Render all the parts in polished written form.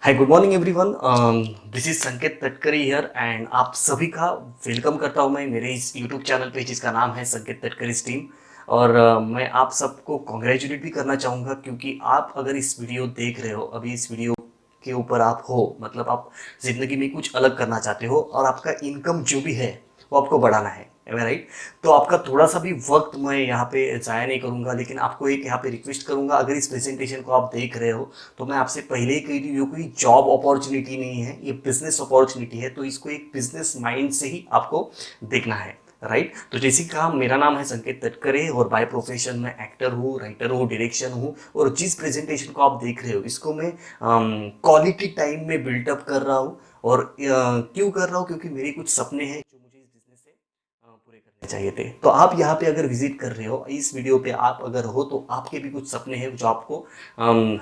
Hi good morning everyone. This is संकेत Tatkare here and आप सभी का वेलकम करता हूं मैं मेरे इस यूट्यूब चैनल पे जिसका नाम है संकेत तटकरे टीम। और मैं आप सबको कॉन्ग्रेचुलेट भी करना चाहूँगा क्योंकि आप अगर इस वीडियो देख रहे हो अभी इस वीडियो के ऊपर आप हो मतलब आप ज़िंदगी में कुछ अलग करना चाहते हो और आपका इनकम जो भी है वो आपको बढ़ाना है। एम आई राइट? तो आपका थोड़ा सा भी वक्त मैं यहाँ पे ज़ाया नहीं करूँगा, लेकिन आपको एक यहाँ पे रिक्वेस्ट करूँगा, अगर इस प्रेजेंटेशन को आप देख रहे हो तो मैं आपसे पहले ही कही थी ये कोई जॉब अपॉर्चुनिटी नहीं है, ये बिजनेस अपॉर्चुनिटी है। तो इसको एक बिजनेस माइंड से ही आपको देखना है। राइट? तो जैसे कहा, मेरा नाम है संकेत तटकरे और बाय प्रोफेशन मैं एक्टर हूँ, राइटर हूँ, डायरेक्शन हूँ। और जिस प्रेजेंटेशन को आप देख रहे हो इसको मैं क्वालिटी टाइम में बिल्टअप कर रहा हूँ। और क्यों कर रहा हूँ? क्योंकि मेरे कुछ सपने हैं जो मुझे इस बिजनेस से पूरे करने चाहिए थे। तो आप यहाँ पे अगर विजिट कर रहे हो इस वीडियो पे आप अगर हो तो आपके भी कुछ सपने हैं जो आपको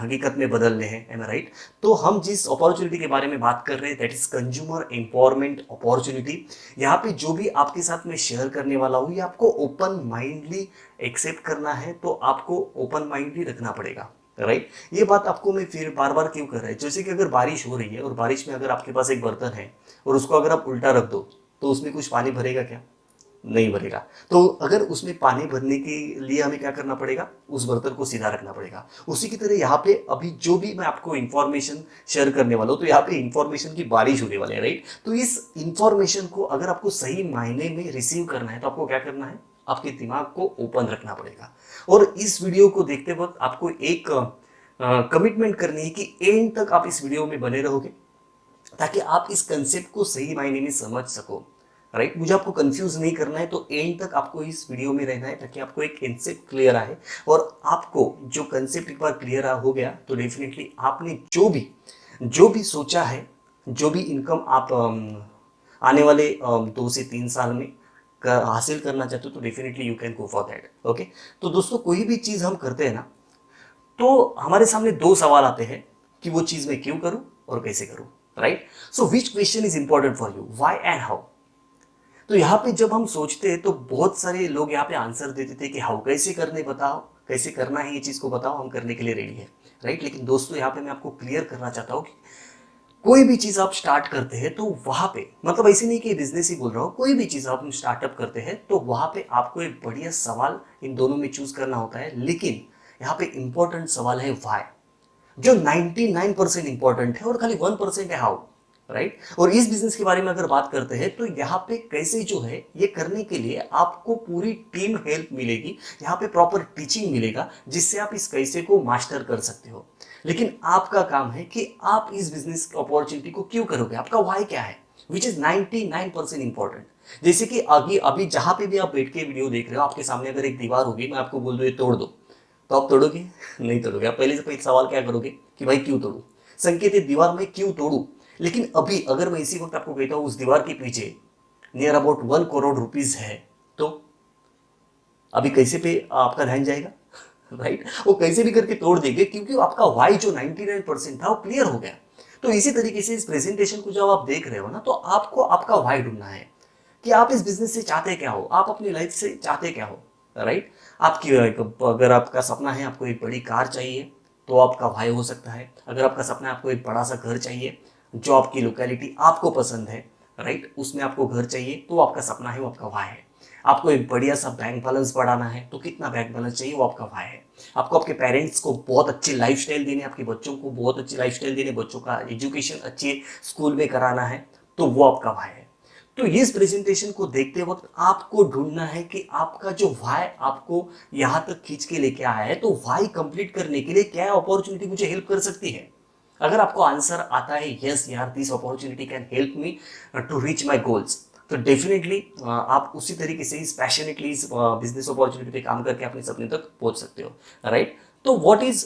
हकीकत में बदलने हैं। एम आई राइट? तो हम जिस अपॉर्चुनिटी के बारे में बात कर रहे हैं that is consumer empowerment opportunity. यहाँ पे जो भी आपके साथ में शेयर करने वाला हूँ ये आपको ओपन माइंडली एक्सेप्ट करना है, तो आपको ओपन माइंडली रखना पड़ेगा। राइट? ये बात आपको मैं फिर बार बार क्यों कर रहा है, जैसे कि अगर बारिश हो रही है और बारिश में अगर आपके पास एक बर्तन है और उसको अगर आप उल्टा रख दो तो उसमें कुछ पानी भरेगा क्या? नहीं भरेगा। तो अगर उसमें पानी भरने के लिए हमें क्या करना पड़ेगा? उस बर्तन को सीधा रखना पड़ेगा। उसी की तरह यहाँ पे अभी जो भी मैं आपको इंफॉर्मेशन शेयर करने वाला हूँ तो यहाँ पे इंफॉर्मेशन की बारिश होने वाली है। राइट? तो इस इंफॉर्मेशन को अगर आपको सही मायने में रिसीव करना है तो आपको क्या करना है? आपके दिमाग को ओपन रखना पड़ेगा। और इस वीडियो को देखते वक्त आपको एक कमिटमेंट करनी है कि एंड तक आप इस वीडियो में बने रहोगे ताकि आप इस कंसेप्ट को सही मायने में समझ सको। राइट? मुझे आपको कंफ्यूज नहीं करना है, तो एंड तक आपको इस वीडियो में रहना है ताकि आपको एक कंसेप्ट क्लियर आए। और आपको जो कंसेप्ट एक बार क्लियर हो गया तो डेफिनेटली आपने जो भी सोचा है, जो भी इनकम आप आने वाले 2 से 3 साल में हासिल करना चाहते हो तो definitely you can go for that. Okay? तो दोस्तों, कोई भी चीज़ हम करते हैं ना तो हमारे सामने दो सवाल आते हैं कि वो चीज़ मैं क्यों करूं और कैसे करूं। Right? So which question is important for you, why and how? तो यहाँ पे जब हम सोचते हैं तो बहुत सारे लोग यहाँ पे आंसर देते थे कि हाउ, कैसे करने बताओ, कैसे करना है ये चीज़ को बताओ, हम करने के लिए रेडी है। राइट? लेकिन दोस्तों यहाँ पे मैं आपको क्लियर करना चाहता हूँ कि कोई भी चीज़ आप स्टार्ट करते हैं तो वहाँ पे मतलब ऐसे नहीं कि बिजनेस ही बोल रहा हूँ, कोई भी चीज़ आप स्टार्टअप करते हैं तो वहाँ पे आपको एक बढ़िया सवाल इन दोनों में चूज करना होता है। लेकिन यहाँ पे इंपॉर्टेंट सवाल है वाई, जो 99% इंपॉर्टेंट है और खाली 1% है हाउ। राइट? और इस बिजनेस के बारे में अगर बात करते हैं तो यहाँ पे कैसे जो है ये करने के लिए आपको पूरी टीम हेल्प मिलेगी, यहाँ पे प्रॉपर टीचिंग मिलेगा जिससे आप इस कैसे को मास्टर कर सकते हो। लेकिन आपका काम है कि आप इस बिजनेस अपॉर्चुनिटी को क्यों करोगे, आपका वाई क्या है, विच इज 99% इंपॉर्टेंट। जैसे कि अभी अभी जहां पे भी आप बैठ के वीडियो देख रहे हो आपके सामने अगर एक दीवार होगी, मैं आपको बोल दूं ये तोड़ दो, तो आप तोड़ोगे? नहीं तोड़ोगे। आप पहले से पहले सवाल क्या करोगे कि भाई क्यों तोड़ू, संकेत ये दीवार में क्यों तोड़ू। लेकिन अभी अगर मैं इसी वक्त आपको कहता हूं उस दीवार के पीछे नियर अबाउट 1 करोड़ रुपीज है, तो अभी कैसे पे आपका ध्यान जाएगा? राइट? वो कैसे भी करके तोड़ देंगे क्योंकि आपका वाई जो 99% था वो क्लियर हो गया। तो इसी तरीके से इस प्रेजेंटेशन को जब आप देख रहे हो ना तो आपको आपका वाई ढूंढना है कि आप इस बिजनेस से चाहते क्या हो, आप अपनी लाइफ से चाहते क्या हो। राइट? आपकी अगर आपका सपना है आपको एक बड़ी कार चाहिए तो आपका भाई हो सकता है। अगर आपका सपना है आपको एक बड़ा सा घर चाहिए जो आपकी लोकेलिटी आपको पसंद है, राइट, उसमें आपको घर चाहिए तो आपका सपना है वो आपका भाई है। आपको एक बढ़िया सा बैंक बैलेंस बढ़ाना है तो कितना बैंक बैलेंस चाहिए वो आपका भाई है। आपको आपके पेरेंट्स को बहुत अच्छी लाइफस्टाइल देनी है, आपके बच्चों को बहुत अच्छी लाइफस्टाइल देनी है, बच्चों का एजुकेशन अच्छे स्कूल में कराना है तो वो आपका भाई है। तो इस प्रेजेंटेशन को देखते वक्त आपको ढूंढना है कि आपका जो वाई आपको यहाँ तक खींच के लेके आया है तो वाई कंप्लीट करने के लिए क्या अपॉर्चुनिटी मुझे हेल्प कर सकती है। अगर आपको आंसर आता है यस यार this opportunity can help me to reach my goals, तो डेफिनेटली आप उसी तरीके से इस पैशनेटली इस बिजनेस अपॉर्चुनिटी पे काम करके अपने सपने तक पहुंच सकते हो। राइट? तो व्हाट इज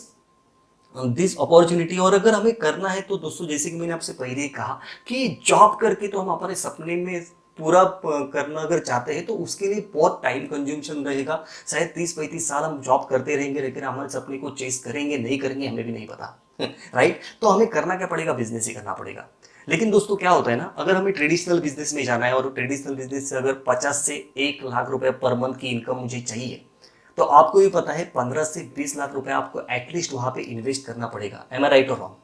दिस अपॉर्चुनिटी, और अगर हमें करना है तो दोस्तों जैसे कि मैंने आपसे पहले ही कहा कि जॉब करके तो हम हमारे सपने में पूरा करना अगर चाहते हैं तो उसके लिए बहुत टाइम कंज्यूमशन रहेगा। शायद 30-35 साल हम जॉब करते रहेंगे लेकिन हमारे सपने को चेस करेंगे नहीं करेंगे हमें भी नहीं पता। राइट? तो हमें करना क्या पड़ेगा? बिजनेस ही करना पड़ेगा। लेकिन दोस्तों क्या होता है ना, अगर हमें ट्रेडिशनल बिजनेस में जाना है और ट्रेडिशनल बिजनेस से अगर 50 से 1 लाख रुपए पर मंथ की इनकम मुझे चाहिए तो आपको भी पता है 15 से 20 लाख रुपए आपको एटलीस्ट वहां पे इन्वेस्ट करना पड़ेगा। एम आई राइट और रॉन्ग?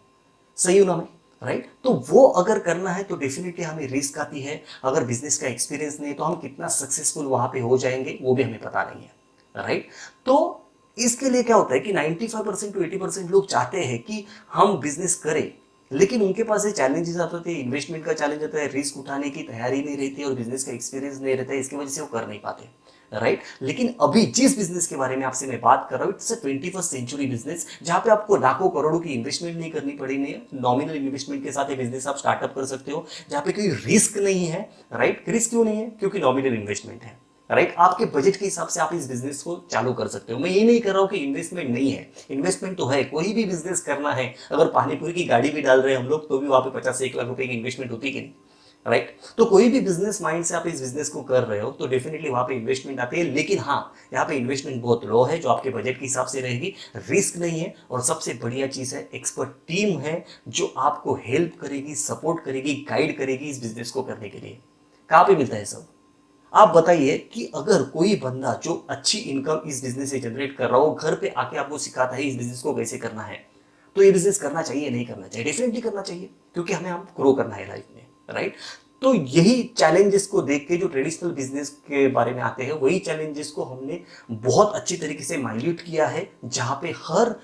सही हूं ना मैं? राइट। तो वो अगर करना है तो डेफिनेटली हमें रिस्क आती है। अगर बिजनेस का एक्सपीरियंस नहीं तो हम कितना सक्सेसफुल वहां पे हो जाएंगे वो भी हमें पता नहीं है, राइट। तो इसके लिए क्या होता है कि 95% टू 80% लोग चाहते हैं कि हम बिजनेस करें, लेकिन उनके पास ये चैलेंजेस आते हैं, इन्वेस्टमेंट का चैलेंज आता है, रिस्क उठाने की तैयारी नहीं रहती और बिजनेस का एक्सपीरियंस नहीं रहता है, इसकी वजह से वो कर नहीं पाते, राइट। लेकिन अभी जिस बिजनेस के बारे में आपसे मैं बात कर रहा हूँ, इट्स 21st सेंचुरी बिजनेस, जहां पे आपको लाखों करोड़ों की इन्वेस्टमेंट नहीं करनी पड़ेगी। नॉमिनल इन्वेस्टमेंट के साथ ये बिजनेस आप स्टार्टअप कर सकते हो, जहां पे कोई रिस्क नहीं है, राइट। रिस्क क्यों नहीं है? क्योंकि नॉमिनल इन्वेस्टमेंट है, राइट। आपके बजट के हिसाब से आप इस बिजनेस को चालू कर सकते हो। मैं ये नहीं कर रहा हूं कि इन्वेस्टमेंट नहीं है, इन्वेस्टमेंट तो है। कोई भी बिजनेस करना है, अगर पानीपुरी की गाड़ी भी डाल रहे हैं हम लोग तो भी वहां पे 50 से 1 लाख रुपए की इन्वेस्टमेंट होती कि नहीं, राइट। तो कोई भी बिजनेस माइंड से आप इस बिजनेस को कर रहे हो तो डेफिनेटली वहां पे इन्वेस्टमेंट आती है, लेकिन हाँ, यहाँ पे इन्वेस्टमेंट बहुत लो है जो आपके बजट के हिसाब से रहेगी, रिस्क नहीं है, और सबसे बढ़िया चीज है एक्सपर्ट टीम है जो आपको हेल्प करेगी, सपोर्ट करेगी, गाइड करेगी इस बिजनेस को करने के लिए। कहाँ पे मिलता है सब? आप बताइए कि अगर कोई बंदा जो अच्छी इनकम इस बिजनेस से जनरेट कर रहा हो घर पे आके आपको सिखाता है इस बिजनेस को कैसे करना है, तो ये बिजनेस करना चाहिए नहीं करना चाहिए? डेफिनेटली करना चाहिए, क्योंकि हमें हम ग्रो करना है लाइफ में, राइट। तो यही चैलेंजेस को देख के जो ट्रेडिशनल बिजनेस के बारे में आते हैं, वही चैलेंजेस को हमने बहुत अच्छी तरीके से माइल्यूट किया है, जहां पे हर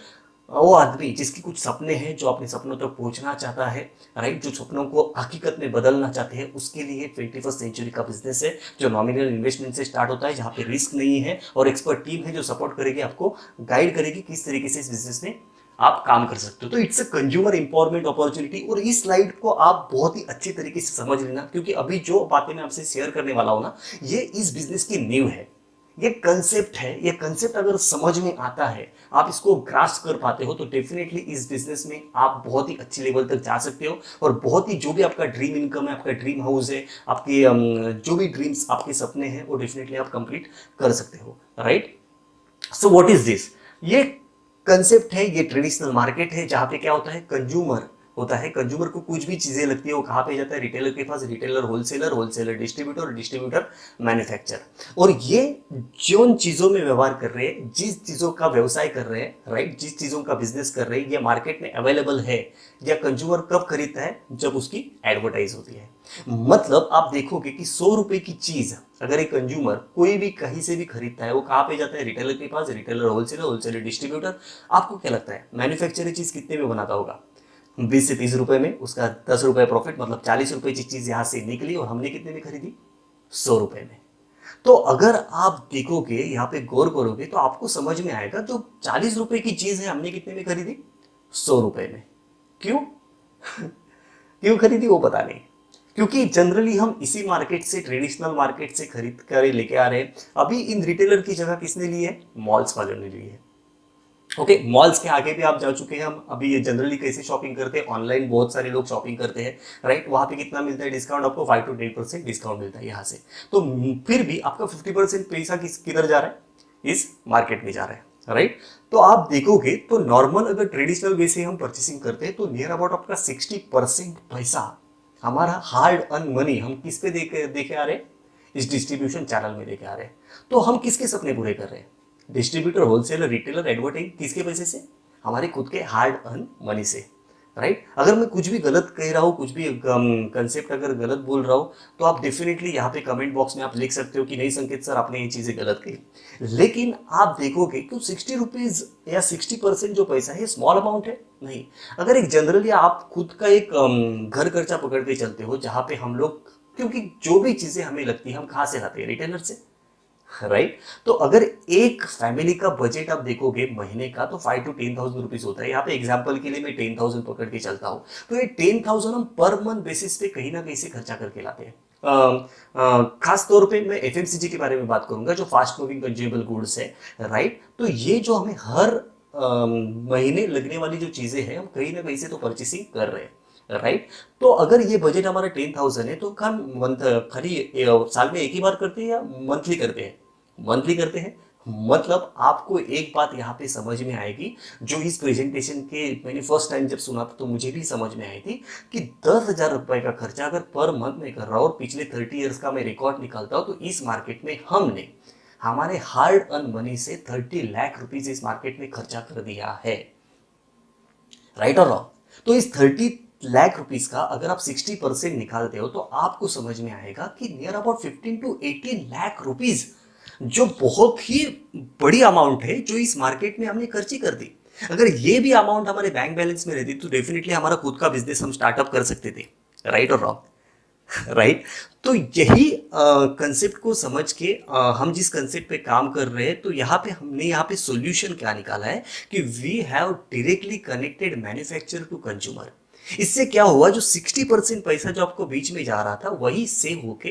वो आदमी जिसकी कुछ सपने हैं, जो अपने सपनों तक पहुंचना चाहता है, राइट, जो सपनों को हकीकत में बदलना चाहते हैं, उसके लिए 21st सेंचुरी का बिजनेस है जो नॉमिनल इन्वेस्टमेंट से स्टार्ट होता है, जहां पे रिस्क नहीं है, और एक्सपर्ट टीम है जो सपोर्ट करेगी, आपको गाइड करेगी किस तरीके से इस बिजनेस में आप काम कर सकते हो। तो it's a consumer empowerment opportunity. और इस स्लाइड को आप बहुत ही अच्छी तरीके से समझ लेना, क्योंकि अभी जो बातें मैं आपसे शेयर करने वाला हूं ना, ये इस बिजनेस की नींव है, ये कंसेप्ट है। ये कंसेप्ट अगर समझ में आता है, आप इसको ग्रास्प कर पाते हो, तो डेफिनेटली इस बिजनेस में आप बहुत ही अच्छी लेवल तक जा सकते हो, और बहुत ही जो भी आपका ड्रीम इनकम है, आपका ड्रीम हाउस है, आपके जो भी ड्रीम्स, आपके सपने हैं, वो डेफिनेटली आप कंप्लीट कर सकते हो, right. So what is this? ये कंसेप्ट है, ये ट्रेडिशनल मार्केट है, जहां पे क्या होता है, कंज्यूमर होता है। कंज्यूमर को कुछ भी चीजें लगती है, वो कहां पे जाता है? रिटेलर के पास। Retailer wholesaler, wholesaler distributor, distributor manufacture. और ये जिन चीजों में व्यवहार कर रहे हैं, जिस चीजों का व्यवसाय कर रहे हैं, राइट, जिस चीजों का बिजनेस कर रहे हैं, ये मार्केट में अवेलेबल है, या कंज्यूमर कब खरीदता है? जब उसकी एडवर्टाइज होती है। मतलब आप देखोगे कि 100 रुपए की चीज अगर एक कंज्यूमर कोई भी कहीं से भी खरीदता है, वो कहां पे जाता है? रिटेलर के पास। Retailer wholesaler, wholesaler distributor. आपको क्या लगता है मैन्युफैक्चरर चीज कितने में बनाता होगा? 20 से 30 रुपए में। उसका 10 रुपए प्रॉफिट, मतलब 40 रुपए की चीज यहां से निकली, और हमने कितने में खरीदी? 100 रुपए में। तो अगर आप देखोगे, यहाँ पे गौर करोगे, तो आपको समझ में आएगा जो 40 रुपए की चीज है, हमने कितने में खरीदी? 100 रुपए में। क्यों? क्यों खरीदी वो पता नहीं, क्योंकि जनरली हम इसी मार्केट से, ट्रेडिशनल मार्केट से खरीद कर लेके आ रहे हैं। अभी इन रिटेलर की जगह किसने ली है? मॉल्स वालों ने ली है। ओके, मॉल्स के आगे भी आप जा चुके हैं। हम अभी ये जनरली कैसे शॉपिंग करते हैं? ऑनलाइन बहुत सारे लोग शॉपिंग करते हैं, राइट। वहां पे कितना मिलता है डिस्काउंट? आपको 5 to 10% डिस्काउंट मिलता है यहाँ से। तो फिर भी आपका 50% पैसा किधर जा रहा है? इस मार्केट में जा रहा है, राइट। तो आप देखोगे तो नॉर्मल अगर ट्रेडिशनल वे से हम परचेसिंग करते हैं, तो नियर अबाउट आपका 60% पैसा, हमारा हार्ड अर्न मनी, हम किस पे देखे आ रहे हैं? इस डिस्ट्रीब्यूशन चैनल में देखे आ रहे हैं। तो हम किसके सपने पूरे कर रहे हैं? डिस्ट्रीब्यूटर, होलसेलर, रिटेलर, एडवर्टाइज, किसके पैसे से? हमारे खुद के हार्ड अर्न मनी से, राइट। अगर मैं कुछ भी गलत कह रहा हूँ, कुछ भी कंसेप्ट अगर गलत बोल रहा हूँ, तो आप डेफिनेटली यहाँ पे कमेंट बॉक्स में आप लिख सकते हो कि नहीं संकेत सर, आपने ये चीजें गलत कही। लेकिन आप देखोगे कि 60 रुपीज या 60% जो पैसा है, स्मॉल अमाउंट है नहीं। अगर एक जनरली आप खुद का एक घर खर्चा पकड़ के चलते हो, जहां पे हम लोग, क्योंकि जो भी चीजें हमें लगती है हम कहाँ से लाते हैं? रिटेलर से, राइट। तो अगर एक फैमिली का बजट आप देखोगे महीने का, तो 5 to 10,000 रुपीज होता है। यहाँ पे एग्जांपल के लिए मैं 10,000 पकड़ के चलता हूँ, तो ये 10,000 हम पर मंथ बेसिस पे कहीं ना कहीं से खर्चा करके लाते हैं। खास तौर पे मैं एफएमसीजी के बारे में बात करूंगा, जो फास्ट मूविंग कंज्यूमेबल गुड्स है, राइट। तो ये जो हमें हर महीने लगने वाली जो चीजें हैं, हम कहीं ना कहीं से तो परचेसिंग कर रहे हैं, राइट। तो अगर ये बजट हमारा 10,000 है, तो हम मंथ खाली साल में एक ही बार करते हैं या मंथली करते हैं? मंथली करते हैं। मतलब आपको एक बात यहाँ पे समझ में आएगी, जो इस प्रेजेंटेशन के मैंने फर्स्ट टाइम जब सुना था तो मुझे भी समझ में आई थी, कि 10,000 रुपए का खर्चा अगर पर मंथ में कर रहा हूँ, और पिछले 30 ईयर्स का मैं रिकॉर्ड निकालता हूँ, तो इस मार्केट में हमने हमारे हार्ड अर्न मनी से 30 लाख रुपीज इस मार्केट में खर्चा कर दिया है, राइट और रॉन्ग? तो इस 30 लाख रुपीस का अगर आप 60% निकालते हो तो आपको समझ में आएगा कि near about 15 to 18 lakh rupees, जो बहुत ही बड़ी अमाउंट है जो इस मार्केट में हमने खर्ची कर दी। अगर ये भी अमाउंट हमारे बैंक बैलेंस में रहती तो डेफिनेटली हमारा खुद का बिजनेस हम स्टार्टअप कर सकते थे। राइट और रॉन्ग? राइट। तो यही कंसेप्ट को समझ के हम जिस कंसेप्ट पे काम कर रहे हैं, तो हमने यहाँ पे सॉल्यूशन क्या निकाला है कि we have directly connected manufacture to consumer. इससे क्या हुआ, जो 60% पैसा जो आपको बीच में जा रहा था वही सेव होके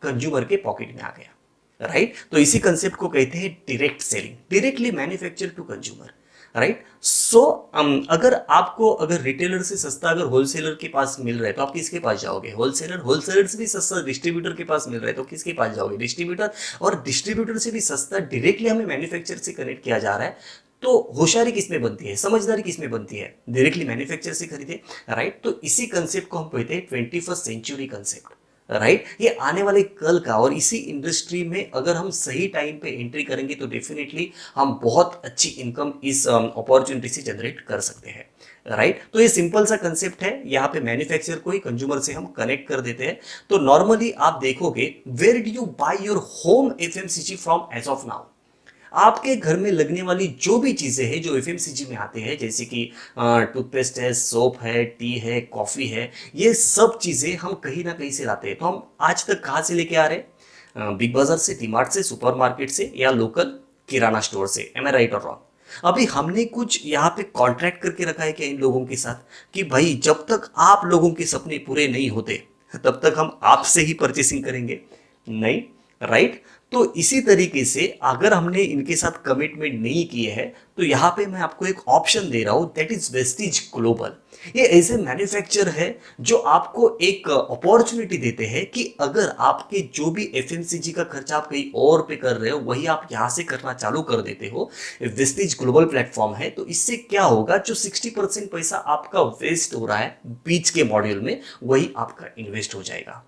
कंज्यूमर के पॉकेट में आ गया। राइट। तो इसी कंसेप्ट को कहते हैं direct selling, directly manufacture to consumer. Right. So अगर रिटेलर से सस्ता अगर होलसेलर के पास मिल रहा है तो आप किसके पास जाओगे? होलसेलर से भी सस्ता डिस्ट्रीब्यूटर के पास मिल रहा है तो किसके पास जाओगे? डिस्ट्रीब्यूटर। और डिस्ट्रीब्यूटर से भी सस्ता डायरेक्टली हमें मैन्युफैक्चर से कनेक्ट किया जा रहा है, तो होशियारी किसमें बनती है, समझदारी किसमें बनती है? डायरेक्टली मैन्युफैक्चर से खरीदे। राइट। तो इसी कंसेप्ट को हम कहते हैं 21st सेंचुरी कंसेप्ट। राइट। ये आने वाले कल का, और इसी इंडस्ट्री में अगर हम सही टाइम पे एंट्री करेंगे तो डेफिनेटली हम बहुत अच्छी इनकम इस अपॉर्चुनिटी से जनरेट कर सकते हैं। राइट। तो ये सिंपल सा कंसेप्ट है, यहाँ पे मैन्युफैक्चर को ही कंज्यूमर से हम कनेक्ट कर देते हैं। तो नॉर्मली आप देखोगे, where do you buy your home FMCG from as of now? आपके घर में लगने वाली जो भी चीजें हैं जो एफएमसीजी में आते हैं, जैसे कि टूथपेस्ट है, सोप है, टी है, कॉफी है, ये सब चीजें हम कहीं ना कहीं से लाते हैं। तो हम आज तक कहाँ से लेके आ रहे हैं? बिग बाजार से, डीमार्ट से, सुपरमार्केट से, या लोकल किराना स्टोर से। एम आई राइट और रॉन्ग? अभी हमने कुछ यहाँ पे कॉन्ट्रैक्ट करके रखा है क्या इन लोगों के साथ कि भाई जब तक आप लोगों के सपने पूरे नहीं होते तब तक हम आपसे ही परचेसिंग करेंगे? नहीं। राइट। तो इसी तरीके से अगर हमने इनके साथ कमिटमेंट नहीं किए है, तो यहाँ पे मैं आपको एक ऑप्शन दे रहा हूं, दैट इज वेस्टीज ग्लोबल। ये ऐसे मैन्युफैक्चर है जो आपको एक अपॉर्चुनिटी देते हैं कि अगर आपके जो भी एफएमसीजी का खर्चा आप कहीं और पे कर रहे हो वही आप यहाँ से करना चालू कर देते हो, वेस्टीज ग्लोबल प्लेटफॉर्म है, तो इससे क्या होगा, जो 60% पैसा आपका वेस्ट हो रहा है बीच के मॉड्यूल में, वही आपका इन्वेस्ट हो जाएगा।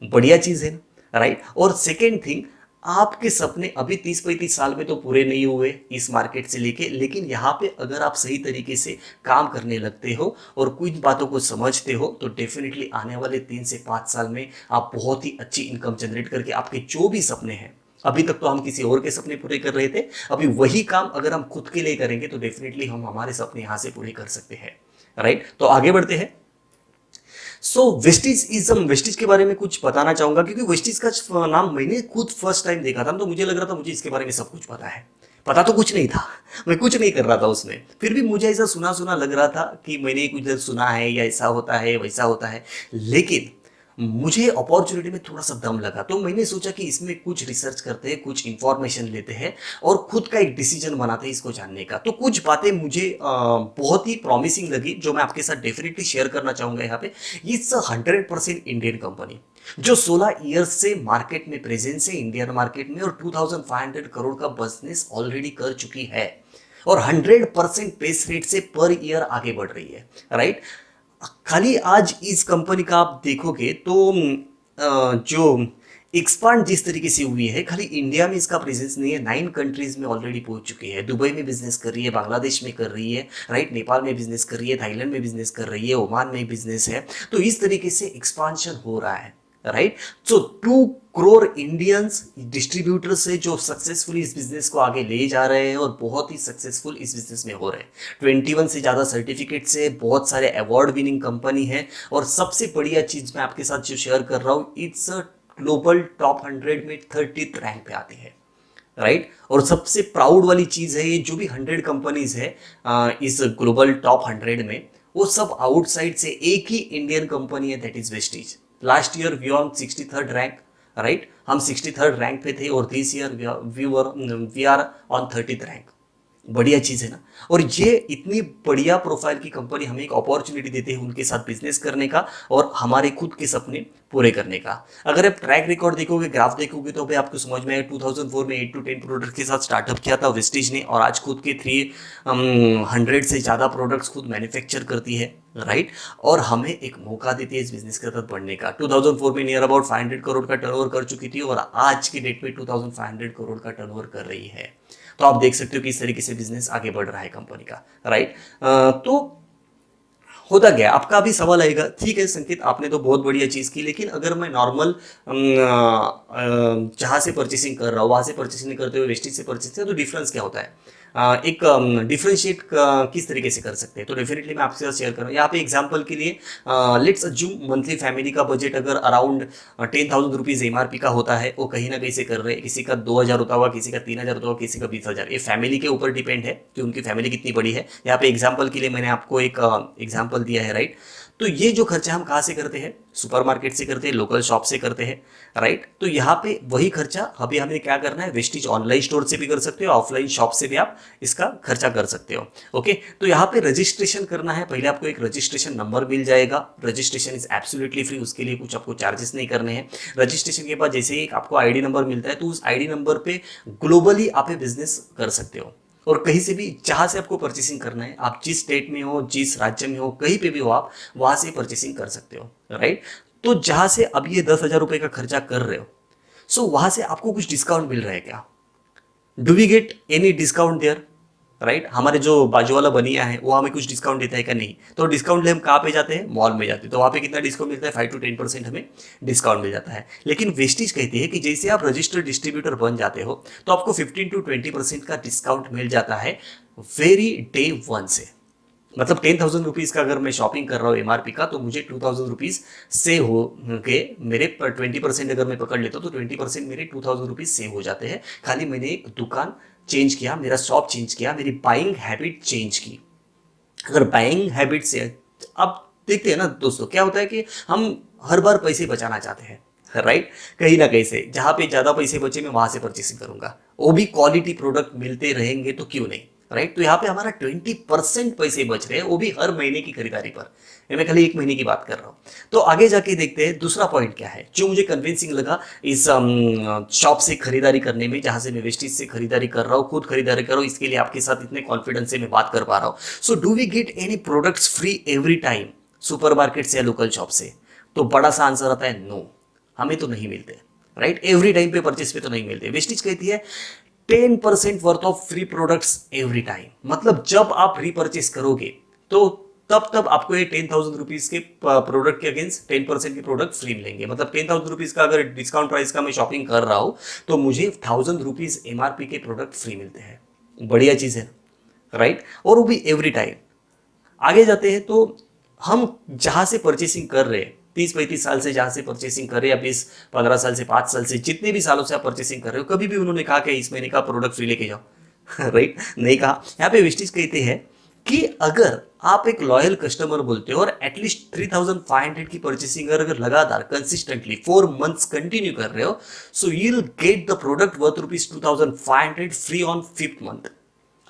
बढ़िया चीज है ना? राइट। और सेकेंड थिंग, आपके सपने अभी 30-35 साल में तो पूरे नहीं हुए इस मार्केट से लेके, लेकिन यहाँ पे अगर आप सही तरीके से काम करने लगते हो और कुछ बातों को समझते हो तो डेफिनेटली आने वाले 3 से 5 साल में आप बहुत ही अच्छी इनकम जनरेट करके आपके जो भी सपने हैं, अभी तक तो हम किसी और के सपने पूरे कर रहे थे, अभी वही काम अगर हम खुद के लिए करेंगे तो डेफिनेटली हम हमारे सपने यहाँ से पूरे कर सकते हैं। राइट। तो आगे बढ़ते हैं। वेस्टीज के बारे में कुछ बताना चाहूंगा, क्योंकि वेस्टीज का नाम मैंने खुद फर्स्ट टाइम देखा था तो मुझे लग रहा था मुझे इसके बारे में सब कुछ पता है। पता तो कुछ नहीं था, मैं कुछ नहीं कर रहा था उसमें, फिर भी मुझे ऐसा सुना सुना लग रहा था कि मैंने कुछ सुना है या ऐसा होता है वैसा होता है, लेकिन मुझे अपॉर्चुनिटी में थोड़ा सा दम लगा तो मैंने सोचा कि इसमें कुछ रिसर्च करते हैं, कुछ इंफॉर्मेशन लेते हैं और खुद का एक डिसीजन बनाते हैं इसको जानने का। तो कुछ बातें मुझे बहुत ही प्रॉमिसिंग लगी जो मैं आपके साथ डेफिनेटली शेयर करना चाहूंगा यहाँ पे। इट्स 100% इंडियन कंपनी जो 16 ईयर्स से मार्केट में प्रेजेंस है, इंडियन मार्केट में, और 2500 करोड़ का बिजनेस ऑलरेडी कर चुकी है और 100% पेस रेट से पर ईयर आगे बढ़ रही है। राइट। खाली आज इस कंपनी का आप देखोगे तो जो एक्सपांड जिस तरीके से हुई है, खाली इंडिया में इसका प्रेजेंस नहीं है, 9 कंट्रीज में ऑलरेडी पहुंच चुकी है। दुबई में बिजनेस कर रही है, बांग्लादेश में कर रही है, राइट, नेपाल में बिजनेस कर रही है, थाईलैंड में बिजनेस कर रही है, ओमान में बिजनेस है। तो इस तरीके से एक्सपांशन हो रहा है। राइट। सो 2 करोड़ इंडियंस डिस्ट्रीब्यूटर से जो सक्सेसफुली इस बिजनेस को आगे ले जा रहे हैं और बहुत ही सक्सेसफुल इस बिजनेस में हो रहे हैं। 21 से ज़्यादा सर्टिफिकेट से, बहुत सारे अवार्ड विनिंग कंपनी है, और सबसे बढ़िया चीज़ मैं आपके साथ जो शेयर कर रहा हूँ, इट्स ग्लोबल टॉप 100 में 30th रैंक पे आती है। राइट। और सबसे प्राउड वाली चीज़ है, ये जो भी 100 कंपनीज है इस ग्लोबल टॉप 100 में, वो सब आउटसाइड से एक ही इंडियन कंपनी है, that is Vestige. Last year we on 63rd rank. Right. हम 63rd रैंक पे थे और this year we are on 30th rank. बढ़िया चीज़ है ना? और ये इतनी बढ़िया प्रोफाइल की कंपनी हमें एक अपॉर्चुनिटी देते हैं उनके साथ बिजनेस करने का और हमारे खुद के सपने पूरे करने का। अगर आप ट्रैक रिकॉर्ड देखोगे, ग्राफ देखोगे, तो भाई आपको समझ में आएगा 2004 में 8 to 10 प्रोडक्ट के साथ स्टार्टअप किया था वेस्टीज ने, और आज खुद के 300 से ज़्यादा प्रोडक्ट्स खुद मैन्युफैक्चर करती है। राइट। और हमें एक मौका देती है इस बिजनेस के साथ बढ़ने का। 2004 में नियर अबाउट 500 करोड़ का टर्नओवर कर चुकी थी और आज की डेट में 2500 करोड़ का टर्नओवर कर रही है। तो आप देख सकते हो कि इस तरीके से बिजनेस आगे बढ़ रहा है कंपनी का। राइट। तो होता क्या है, आपका भी सवाल आएगा, ठीक है संकेत आपने तो बहुत बढ़िया चीज़ की, लेकिन अगर मैं नॉर्मल जहाँ से परचेसिंग कर रहा हूँ वहाँ से परचेसिंग नहीं करते हुए वेस्टेज से परचेसिंग, तो डिफरेंस क्या होता है? एक डिफरेंशिएट किस तरीके से कर सकते हैं, तो डेफिनेटली मैं आपके साथ शेयर कर रहा हूँ। यहाँ पे एग्जांपल के लिए लेट्स अज्यूम मंथली फैमिली का बजट अगर अराउंड 10,000 रुपीज़ एमआरपी का होता है, वो कहीं ना कहीं से कर रहे हैं, किसी का 2,000 होता होगा, किसी का 3,000 होता होगा, किसी का 20,000, ये फैमिली के ऊपर डिपेंड है कि उनकी फैमिली कितनी बड़ी है। यहाँ पे एग्जाम्पल के लिए मैंने आपको एक एग्जाम्पल दिया है, राइट। तो ये जो खर्चा हम कहाँ से करते हैं, सुपरमार्केट से करते हैं, लोकल शॉप से करते हैं, राइट। तो यहाँ पे वही खर्चा अभी हमें क्या करना है, वेस्टेज ऑनलाइन स्टोर से भी कर सकते हो, ऑफलाइन शॉप से भी आप इसका खर्चा कर सकते हो। ओके, तो यहाँ पे रजिस्ट्रेशन करना है, पहले आपको एक रजिस्ट्रेशन नंबर मिल जाएगा। रजिस्ट्रेशन इज एब्सोल्युटली फ्री, उसके लिए कुछ आपको चार्जेस नहीं करने हैं। रजिस्ट्रेशन के बाद जैसे ही आपको आईडी नंबर मिलता है, तो उस आईडी नंबर पे ग्लोबली आप बिजनेस कर सकते हो, और कहीं से भी जहां से आपको परचेसिंग करना है, आप जिस स्टेट में हो, जिस राज्य में हो, कहीं पे भी हो, आप वहां से परचेसिंग कर सकते हो, राइट। तो जहां से अब ये 10,000 रुपए का खर्चा कर रहे हो, सो वहां से आपको कुछ डिस्काउंट मिल रहा है क्या? Do we get any discount there, right. हमारे जो बाजू वाला बनिया है वो हमें कुछ डिस्काउंट देता है क्या? नहीं। तो डिस्काउंट ले हम कहाँ पे जाते हैं, मॉल में जाते हैं, तो वहाँ पे कितना डिस्काउंट मिलता है, 5 to 10% हमें डिस्काउंट मिल जाता है। लेकिन वेस्टेज कहती है कि जैसे आप रजिस्टर्ड डिस्ट्रीब्यूटर बन जाते हो, तो आपको 15 to 20% का डिस्काउंट मिल जाता है वेरी डे वन से। मतलब 10,000 रुपीज़ का अगर मैं शॉपिंग कर रहा हूँ एमआरपी का, तो मुझे 2,000 रुपीज़ से हो के मेरे 20% अगर मैं पकड़ लेता हूँ, तो 20% मेरे 2,000 रुपीज़ सेव हो जाते हैं। खाली मैंने एक दुकान चेंज किया, मेरा शॉप चेंज किया, मेरी बाइंग हैबिट चेंज की। अगर बाइंग हैबिट से अब देखते हैं ना दोस्तों, क्या होता है कि हम हर बार पैसे बचाना चाहते हैं, राइट। कहीं ना कहीं से जहां पे ज्यादा पैसे बचे मैं वहां से परचेसिंग करूंगा, वो भी क्वालिटी प्रोडक्ट मिलते रहेंगे तो क्यों नहीं, राइट। तो यहाँ पे हमारा 20% पैसे बच रहे हैं, वो भी हर महीने की खरीदारी पर। ये मैं खाली एक महीने की बात कर रहा हूँ। तो आगे जाके देखते हैं दूसरा पॉइंट क्या है जो मुझे कन्विंसिंग लगा इस शॉप से खरीदारी करने में, जहां से मैं वेस्टेज से खरीदारी कर रहा हूँ, खुद खरीदारी कर रहा हूँ, इसके लिए आपके साथ इतने कॉन्फिडेंस से मैं बात कर पा रहा हूँ। So do we get any products free every time supermarket से या लोकल शॉप से? तो बड़ा सा आंसर आता है नो, हमें तो नहीं मिलते, राइट। एवरी टाइम पे परचेस पे तो नहीं मिलते। वेस्टेज कहती है 10% worth of free products every time, मतलब जब आप रीपरचेस करोगे तो तब तब आपको ये 10,000 रुपीज के प्रोडक्ट के अगेंस्ट 10% के प्रोडक्ट फ्री मिलेंगे। मतलब 10,000 रुपीज का अगर डिस्काउंट प्राइस का मैं शॉपिंग कर रहा हूं, तो मुझे 1,000 रुपीज एमआरपी के प्रोडक्ट फ्री मिलते हैं। बढ़िया चीज है, राइट। और वो भी एवरी टाइम। आगे जाते हैं तो हम जहां से परचेसिंग कर रहे हैं, 30-35 साल से जहां से परचेसिंग कर रहे हैं, या 20-15 साल से, 5 साल से, जितने भी सालों से आप परचेसिंग कर रहे हो, कभी भी उन्होंने कहा कि इस महीने का प्रोडक्ट फ्री लेके जाओ राइट, नहीं कहा। यहाँ पे वेस्टेज कहते हैं कि अगर आप एक लॉयल कस्टमर बोलते हो और एटलीस्ट 3,500 की परचेसिंग अगर लगातार कंसिस्टेंटली 4 मंथ्स कंटिन्यू कर रहे हो, so you will get the product worth ₹2,500 free on 5th month.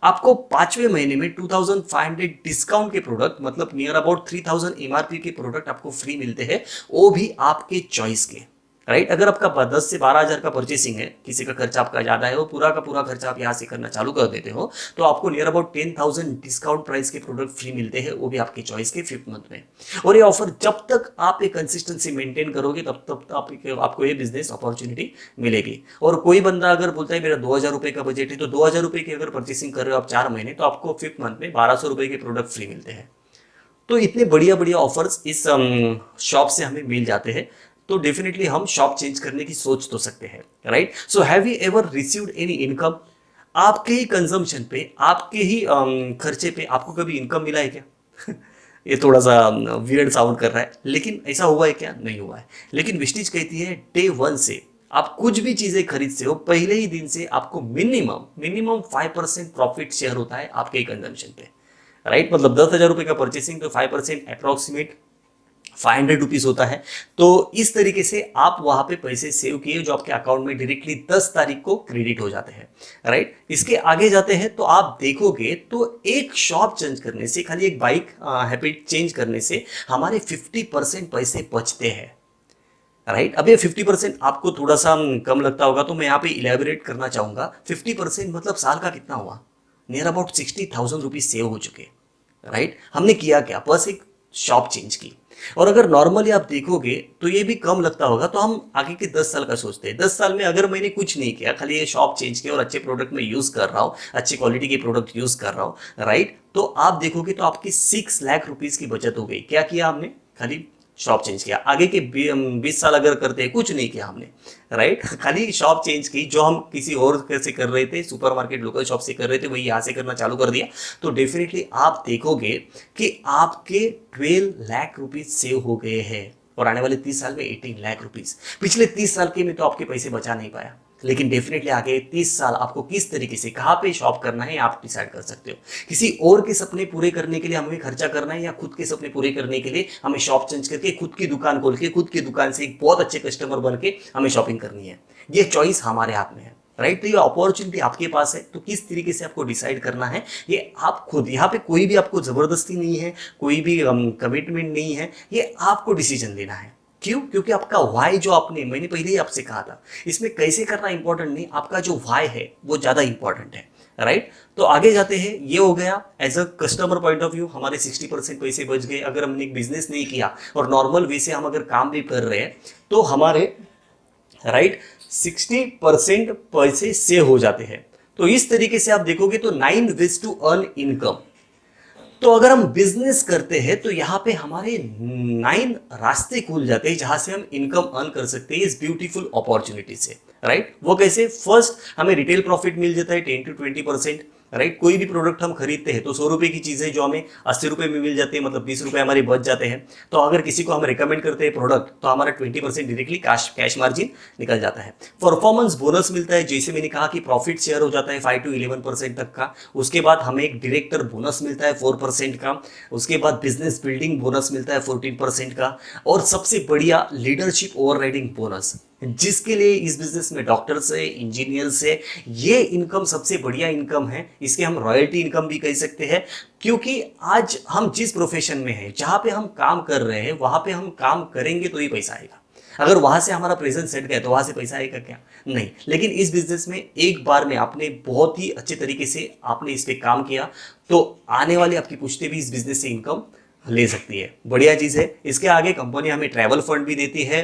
आपको 5वें महीने में 2,500 डिस्काउंट के प्रोडक्ट, मतलब नियर अबाउट 3,000 एमआरपी के प्रोडक्ट आपको फ्री मिलते हैं, वो भी आपके चॉइस के, राइट। अगर आपका 10 से 12 हज़ार का परचेसिंग है, किसी का खर्चा आपका ज्यादा है, वो पूरा का पूरा खर्चा आप यहाँ से करना चालू कर देते हो, तो आपको नियर अबाउट 10,000 डिस्काउंट प्राइस के प्रोडक्ट फ्री मिलते हैं, वो भी आपके चॉइस के 5th मंथ में। और ये ऑफर जब तक आप एक कंसिस्टेंसी मेंटेन करोगे, तब तक आपको ये बिजनेस अपॉर्चुनिटी मिलेगी। और कोई बंदा अगर बोलता है मेरा 2,000 रुपए का बजट है, तो 2,000 रुपए की अगर परचेसिंग कर रहे हो आप 4 महीने, तो आपको 5th मंथ में 1,200 रुपए के प्रोडक्ट फ्री मिलते हैं। तो इतने बढ़िया बढ़िया ऑफर्स इस शॉप से हमें मिल जाते हैं। तो डेफिनेटली हम शॉप चेंज करने की सोच तो सकते हैं, right. So have you ever received any income? आपके ही कंजम्पशन पे, आपके ही खर्चे पे आपको कभी इनकम मिला है क्या? ये थोड़ा सा वियर्ड साउंड कर रहा है, लेकिन ऐसा हुआ है क्या? नहीं हुआ है। लेकिन विस्टीज कहती है डे वन से आप कुछ भी चीजें खरीदते हो, पहले ही दिन से आपको मिनिमम मिनिमम 5% प्रॉफिट शेयर होता है आपके कंजम्पशन पे, राइट। मतलब 10,000 रुपए का परचेसिंग, तो 5% अप्रोक्सीमेट 500 रुपीज होता है। तो इस तरीके से आप वहां पे पैसे सेव किए, जो आपके अकाउंट में डायरेक्टली 10 तारीख को क्रेडिट हो जाते हैं, राइट। इसके आगे जाते हैं तो आप देखोगे तो एक शॉप चेंज करने से, खाली एक बाइक हैबिट चेंज करने से हमारे 50% पैसे बचते हैं, राइट। अब ये 50% आपको थोड़ा सा कम लगता होगा, तो मैं यहाँ पे इलेबोरेट करना चाहूंगा। 50% मतलब साल का कितना हुआ? नियर अबाउट 60,000 रुपीज सेव हो चुके, राइट। हमने किया क्या? बस एक शॉप चेंज की। और अगर नॉर्मली आप देखोगे तो ये भी कम लगता होगा, तो हम आगे के 10 साल का सोचते हैं। 10 साल में अगर मैंने कुछ नहीं किया, खाली ये शॉप चेंज किया और अच्छे प्रोडक्ट में यूज कर रहा हूँ, अच्छी क्वालिटी के प्रोडक्ट यूज कर रहा हूँ, राइट, तो आप देखोगे तो आपकी 6 लाख रुपीज की बचत हो गई। क्या किया हमने? खाली शॉप चेंज किया। आगे के 20 साल अगर करते हैं, कुछ नहीं किया हमने, राइट, खाली शॉप चेंज की, जो हम किसी और से कर रहे थे, सुपरमार्केट लोकल शॉप से कर रहे थे, वही यहाँ से करना चालू कर दिया, तो डेफिनेटली आप देखोगे कि आपके 12 लाख रुपीज सेव हो गए हैं। और आने वाले 30 साल में 18 लाख रुपीज। पिछले 30 साल के में तो आपके पैसे बचा नहीं पाया, लेकिन डेफिनेटली आगे 30 साल आपको किस तरीके से कहाँ पे शॉप करना है आप डिसाइड कर सकते हो। किसी और के सपने पूरे करने के लिए हमें खर्चा करना है, या खुद के सपने पूरे करने के लिए हमें शॉप चेंज करके खुद की दुकान खोल के खुद की दुकान से एक बहुत अच्छे कस्टमर बन के हमें शॉपिंग करनी है। ये चॉइस हमारे हाथ में है, राइट। तो ये अपॉर्चुनिटी आपके पास है, तो किस तरीके से आपको डिसाइड करना है ये आप खुद, यहाँ पे कोई भी आपको जबरदस्ती नहीं है, कोई भी कमिटमेंट नहीं है, ये आपको डिसीजन लेना है। क्यों? क्योंकि आपका वाई जो आपने, मैंने पहले ही आपसे कहा था, इसमें कैसे करना इंपॉर्टेंट नहीं, आपका जो वाई है वो ज्यादा इंपॉर्टेंट है, राइट। तो आगे जाते हैं। ये हो गया as a customer point of view, हमारे 60% पैसे बच गए। अगर हमने एक बिजनेस नहीं किया और नॉर्मल वे से हम अगर काम भी कर रहे हैं तो हमारे, राइट, 60% पैसे सेव हो जाते हैं। तो इस तरीके से आप देखोगे तो 9 वेज टू अर्न इनकम। तो अगर हम बिजनेस करते हैं तो यहाँ पे हमारे 9 रास्ते खुल जाते हैं जहां से हम इनकम अर्न कर सकते हैं इस ब्यूटीफुल अपॉर्चुनिटी से, राइट। वो कैसे? फर्स्ट, हमें रिटेल प्रॉफिट मिल जाता है 10 to 20%, राइट। कोई भी प्रोडक्ट हम खरीदते हैं तो 100 रुपए की चीजें जो हमें 80 रुपए में मिल जाती है, मतलब 20 रुपए हमारे बच जाते हैं। तो अगर किसी को हम रिकमेंड करते हैं प्रोडक्ट तो हमारा 20% डायरेक्टली कैश मार्जिन निकल जाता है। परफॉर्मेंस बोनस मिलता है, जैसे मैंने कहा कि प्रॉफिट शेयर हो जाता है 5 to 11% तक का। उसके बाद हमें एक डायरेक्टर बोनस मिलता है 4% का। उसके बाद बिजनेस बिल्डिंग बोनस मिलता है 14% का। और सबसे बढ़िया लीडरशिप ओवरराइडिंग बोनस, जिसके लिए इस बिजनेस में डॉक्टर्स है, इंजीनियर्स है, ये इनकम सबसे बढ़िया इनकम है। इसके हम रॉयल्टी इनकम भी कह सकते हैं, क्योंकि आज हम जिस प्रोफेशन में हैं, जहां पे हम काम कर रहे हैं, वहां पे हम काम करेंगे तो ही पैसा आएगा। अगर वहां से हमारा प्रेजेंस सेट गया तो वहां से पैसा आएगा क्या? नहीं। लेकिन इस बिजनेस में एक बार में आपने बहुत ही अच्छे तरीके से आपने इस पे काम किया तो आने वाली आपकी पुश्ते भी इस बिजनेस से इनकम ले सकती है। बढ़िया चीज है। इसके आगे कंपनी हमें ट्रैवल फंड भी देती है,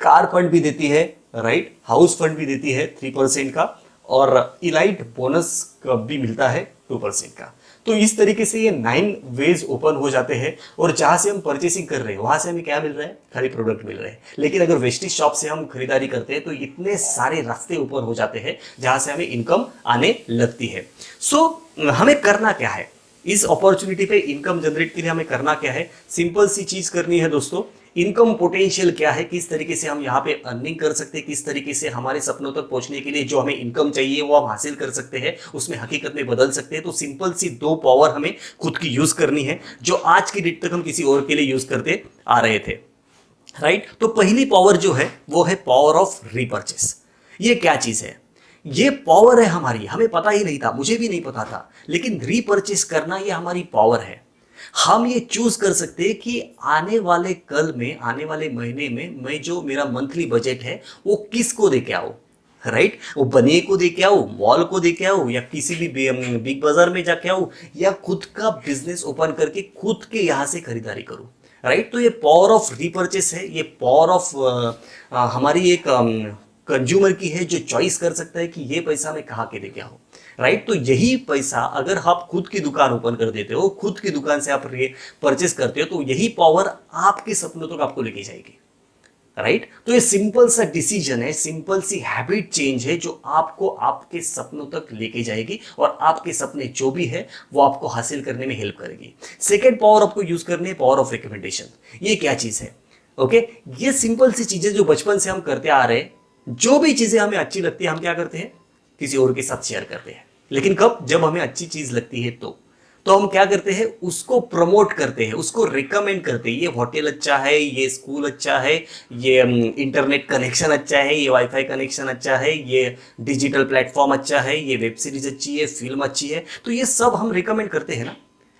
कार फंड भी देती है, राइट, हाउस फंड भी देती है 3% का, और इलाइट बोनस भी मिलता है 2% का। तो इस तरीके से ये 9 वेज ओपन हो जाते हैं। और जहां से हम परचेसिंग कर रहे हैं वहां से हमें क्या मिल रहा है? खाली प्रोडक्ट मिल रहे हैं। लेकिन अगर वेस्टेज शॉप से हम खरीदारी करते हैं तो इतने सारे रास्ते ओपन हो जाते हैं जहां से हमें इनकम आने लगती है। सो हमें करना क्या है इस अपॉर्चुनिटी पे इनकम जनरेट के लिए? हमें करना क्या है? सिंपल सी चीज करनी है दोस्तों। इनकम पोटेंशियल क्या है, किस तरीके से हम यहाँ पे अर्निंग कर सकते हैं, किस तरीके से हमारे सपनों तक पहुंचने के लिए जो हमें इनकम चाहिए वो हम हासिल कर सकते हैं, उसमें हकीकत में बदल सकते हैं। तो सिंपल सी 2 पावर हमें खुद की यूज करनी है, जो आज की डेट तक हम किसी और के लिए यूज करते आ रहे थे, राइट। तो पहली पावर जो है वो है पावर ऑफ रीपर्चेस। ये क्या चीज है? ये पावर है हमारी, हमें पता ही नहीं था, मुझे भी नहीं पता था, लेकिन रीपर्चेस करना ये हमारी पावर है। हम ये चूज कर सकते हैं कि आने वाले कल में, आने वाले महीने में मैं जो मेरा मंथली बजट है वो किसको दे के आऊं, राइट। वो बनिए को दे के आऊं, मॉल को दे के आऊं, या किसी भी बिग बाजार में जाके आऊं, या खुद का बिजनेस ओपन करके खुद के यहां से खरीदारी करूं, राइट। तो ये पावर ऑफ रीपर्चेस है, ये पावर ऑफ हमारी एक कंज्यूमर की है, जो चॉइस कर सकता है कि ये पैसा मैं कहाँ के दे के आऊं, राइट। तो यही पैसा अगर आप खुद की दुकान ओपन कर देते हो, खुद की दुकान से आप परचेस करते हो, तो यही पावर आपके सपनों तक आपको लेके जाएगी, राइट। तो ये सिंपल सा डिसीजन है, सिंपल सी हैबिट चेंज है जो आपको आपके सपनों तक लेके जाएगी और आपके सपने जो भी है वो आपको हासिल करने में हेल्प करेगी। सेकेंड पावर आपको यूज करनी है, पावर ऑफ रिकमेंडेशन। ये क्या चीज है? ओके, ये सिंपल सी चीजें जो बचपन से हम करते आ रहे हैं, जो भी चीजें हमें अच्छी लगती है हम क्या करते हैं? किसी और के साथ शेयर करते हैं। लेकिन कब? जब हमें अच्छी चीज लगती है तो हम क्या करते हैं? उसको प्रमोट करते हैं, उसको रिकमेंड करते हैं। ये होटल अच्छा है, ये स्कूल अच्छा है, ये इंटरनेट कनेक्शन अच्छा है, ये वाईफाई कनेक्शन अच्छा है, ये डिजिटल प्लेटफॉर्म अच्छा है, ये वेब सीरीज अच्छी है, फिल्म अच्छी है। तो ये सब हम रिकमेंड करते हैं ना।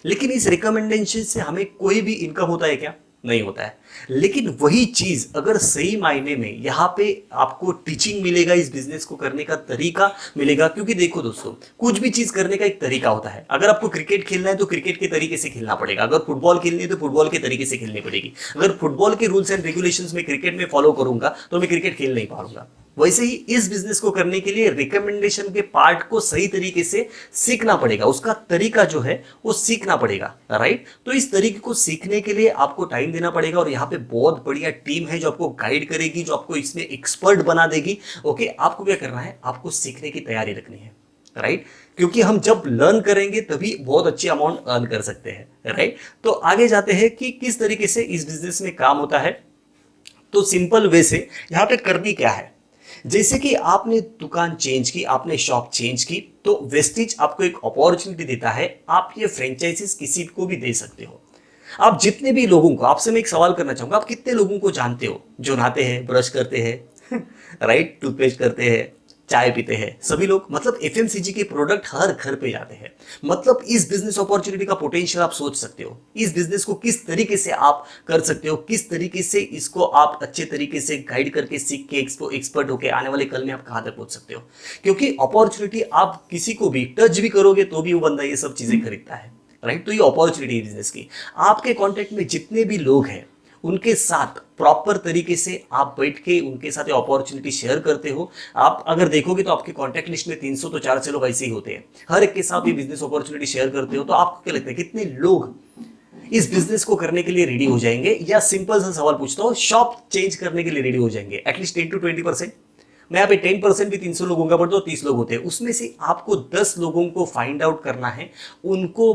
लेकिन इस रिकमेंडेशन से हमें कोई भी इनकम होता है क्या? नहीं होता है। लेकिन वही चीज अगर सही मायने में यहाँ पे आपको टीचिंग मिलेगा, इस बिजनेस को करने का तरीका मिलेगा। क्योंकि देखो दोस्तों, कुछ भी चीज करने का एक तरीका होता है। अगर आपको क्रिकेट खेलना है तो क्रिकेट के तरीके से खेलना पड़ेगा, अगर फुटबॉल खेलनी है तो फुटबॉल के तरीके से खेलनी पड़ेगी। अगर फुटबॉल के रूल्स एंड रेगुलेशंस में क्रिकेट में फॉलो करूंगा तो मैं क्रिकेट खेल नहीं पाऊंगा। वैसे ही इस बिजनेस को करने के लिए रिकमेंडेशन के पार्ट को सही तरीके से सीखना पड़ेगा, उसका तरीका जो है वो सीखना पड़ेगा, राइट। तो इस तरीके को सीखने के लिए आपको टाइम देना पड़ेगा, और यहाँ पे बहुत बढ़िया टीम है जो आपको गाइड करेगी, जो आपको इसमें एक्सपर्ट बना देगी। ओके, आपको क्या करना है, आपको सीखने की तैयारी रखनी है, राइट। क्योंकि हम जब लर्न करेंगे तभी बहुत अच्छी अमाउंट अर्न कर सकते हैं, राइट। तो आगे जाते हैं कि किस तरीके से इस बिजनेस में काम होता है। तो सिंपल वे से यहाँ पे करनी क्या है, जैसे कि आपने दुकान चेंज की, आपने शॉप चेंज की, तो वेस्टिज आपको एक अपॉर्चुनिटी देता है, आप ये फ्रेंचाइजीज किसी को भी दे सकते हो। आप जितने भी लोगों को, आपसे मैं एक सवाल करना चाहूंगा, आप कितने लोगों को जानते हो जो नहाते हैं, ब्रश करते हैं राइट, टूथपेस्ट करते हैं, चाय पीते हैं, सभी लोग। मतलब एफएमसीजी के प्रोडक्ट हर घर पे जाते हैं। मतलब इस बिजनेस अपॉर्चुनिटी का पोटेंशियल आप सोच सकते हो, इस बिजनेस को किस तरीके से आप कर सकते हो, किस तरीके से इसको आप अच्छे तरीके से गाइड करके सीख के एक्सपर्ट होके आने वाले कल में आप कहां तक पहुंच सकते हो। क्योंकि अपॉर्चुनिटी आप किसी को भी टच भी करोगे तो भी वो बंदा ये सब चीजें खरीदता है, राइट। तो ये अपॉर्चुनिटी बिजनेस की, आपके कॉन्टेक्ट में जितने भी लोग हैं उनके साथ प्रॉपर तरीके से आप बैठ के उनके साथ ये अपॉर्चुनिटी शेयर करते हो। आप अगर देखोगे तो आपके कॉन्टैक्ट लिस्ट में 300 तो 400 लोग ऐसे ही होते हैं, हर एक के साथ ये बिजनेस अपॉर्चुनिटी शेयर करते हो। तो आपको क्या लगता है कितने लोग इस बिजनेस को करने के लिए रेडी हो जाएंगे? या सिंपल सा सवाल पूछता हूं, शॉप चेंज करने के लिए रेडी हो जाएंगे? At least 10 to 20%। मैं यहाँ पे 10% भी 300 लोगों का बढ़ दो, 30 लोग होते हैं, उसमें से आपको 10 लोगों को फाइंड आउट करना है, उनको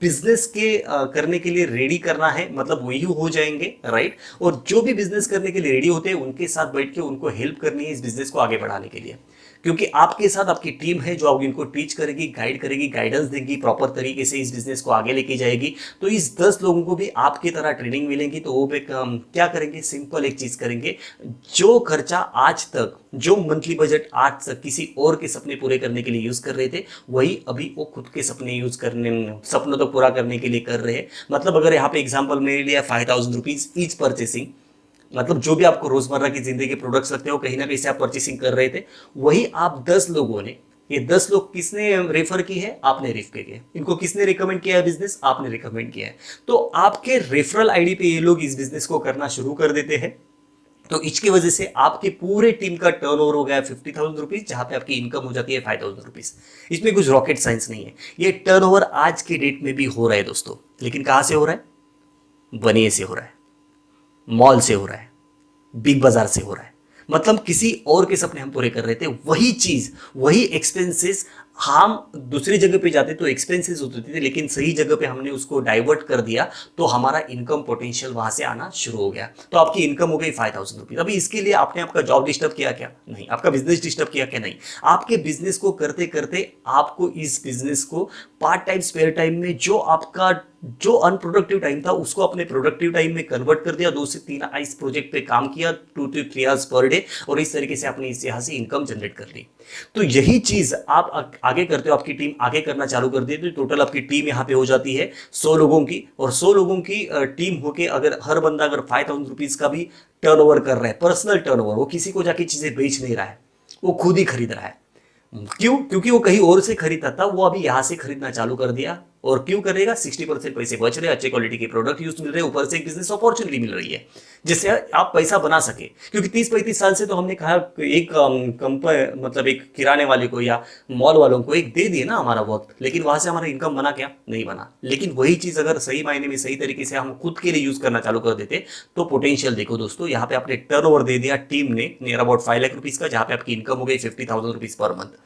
बिजनेस के करने के लिए रेडी करना है, मतलब वही हो जाएंगे, राइट। और जो भी बिजनेस करने के लिए रेडी होते हैं उनके साथ बैठ के उनको हेल्प करनी है इस बिजनेस को आगे बढ़ाने के लिए। क्योंकि आपके साथ आपकी टीम है जो इनको टीच करेगी, गाइड करेगी, गाइडेंस देगी, प्रॉपर तरीके से इस बिजनेस को आगे लेके जाएगी। तो इस 10 लोगों को भी आपकी तरह ट्रेनिंग मिलेगी। तो वो क्या करेंगे, सिंपल एक चीज करेंगे, जो खर्चा आज तक, जो मंथली बजट आज तक किसी और के सपने पूरे करने के लिए यूज कर रहे थे, वही अभी वो खुद के सपने यूज करने, सपनों को पूरा करने के लिए कर रहे हैं। मतलब अगर यहाँ पे एग्जाम्पल मेरे लिए 5000 रुपीज ईच परचेसिंग, मतलब जो भी आपको रोजमर्रा की जिंदगी के प्रोडक्ट्स लगते हो कहीं ना कहीं से आप परचेसिंग कर रहे थे, वही आप 10 लोगों ने, ये 10 लोग किसने रेफर की है? आपने रेफर किया। इनको किसने रिकमेंड किया है बिजनेस? आपने रिकमेंड किया है। तो आपके रेफरल आईडी पे ये लोग इस बिजनेस को करना शुरू कर देते हैं। तो इसकी वजह से आपकी पूरे टीम का टर्नओवर हो गया 50,000 रुपीज, जहां पे आपकी इनकम हो जाती है 5,000 रुपीज। इसमें कुछ रॉकेट साइंस नहीं है, ये टर्नओवर आज के डेट में भी हो रहा है दोस्तों। लेकिन कहां से हो रहा है? बनिए से हो रहा है, मॉल से हो रहा है, बिग बाजार से हो रहा है। मतलब किसी और के सपने हम पूरे कर रहे थे, वही चीज, वही एक्सपेंसेस हम दूसरी जगह पे जाते तो एक्सपेंसेस होते थे, लेकिन सही जगह पे हमने उसको डाइवर्ट कर दिया तो हमारा इनकम पोटेंशियल वहां से आना शुरू हो गया। तो आपकी इनकम हो गई 5,000 रुपीज। अभी इसके लिए आपने आपका जॉब डिस्टर्ब किया क्या? नहीं। आपका बिजनेस डिस्टर्ब किया क्या? नहीं। आपके बिजनेस को करते करते आपको इस बिजनेस को पार्ट टाइम, स्पेयर टाइम में, जो अनप्रोडक्टिव टाइम था उसको अपने प्रोडक्टिव टाइम में कन्वर्ट कर दिया। 2 से 3 इस प्रोजेक्ट पे काम किया, 2 to 3 आवर्स पर डे, और इस तरीके से आपने इस यहाँ से इनकम जनरेट कर ली। तो यही चीज आप आगे करते हो, आपकी टीम आगे करना चालू कर दी, तो टोटल आपकी टीम यहाँ पे हो जाती है 100 लोगों की। और 100 लोगों की टीम होके अगर हर बंदा अगर 5,000 रुपीज का भी टर्नओवर कर रहा है, पर्सनल टर्नओवर, वो किसी को जाके चीजें बेच नहीं रहा है, वो खुद ही खरीद रहा है। क्यों? क्योंकि वो कहीं और से खरीदता था, वो अभी यहां से खरीदना चालू कर दिया। और क्यों करेगा? 60% पैसे बच रहे, अच्छे क्वालिटी के प्रोडक्ट यूज मिल रहे, ऊपर से एक बिजनेस अपॉर्चुनिटी मिल रही है जिससे आप पैसा बना सके। क्योंकि 30-35 साल से तो हमने कहा एक कंपनी, मतलब एक किराने वाले को या मॉल वालों को एक दे दिए ना हमारा वक्त, लेकिन वहां से हमारा इनकम बना क्या? नहीं बना। लेकिन वही चीज अगर सही मायने में सही तरीके से हम खुद के लिए यूज करना चालू कर देते तो पोटेंशियल देखो दोस्तों, यहाँ पे आपने टर्नओवर दे दिया टीम ने नियर अबाउट 5 लाख रुपीज का, जहां पे आपकी इनकम हो गई 50,000 रुपीज पर मंथ,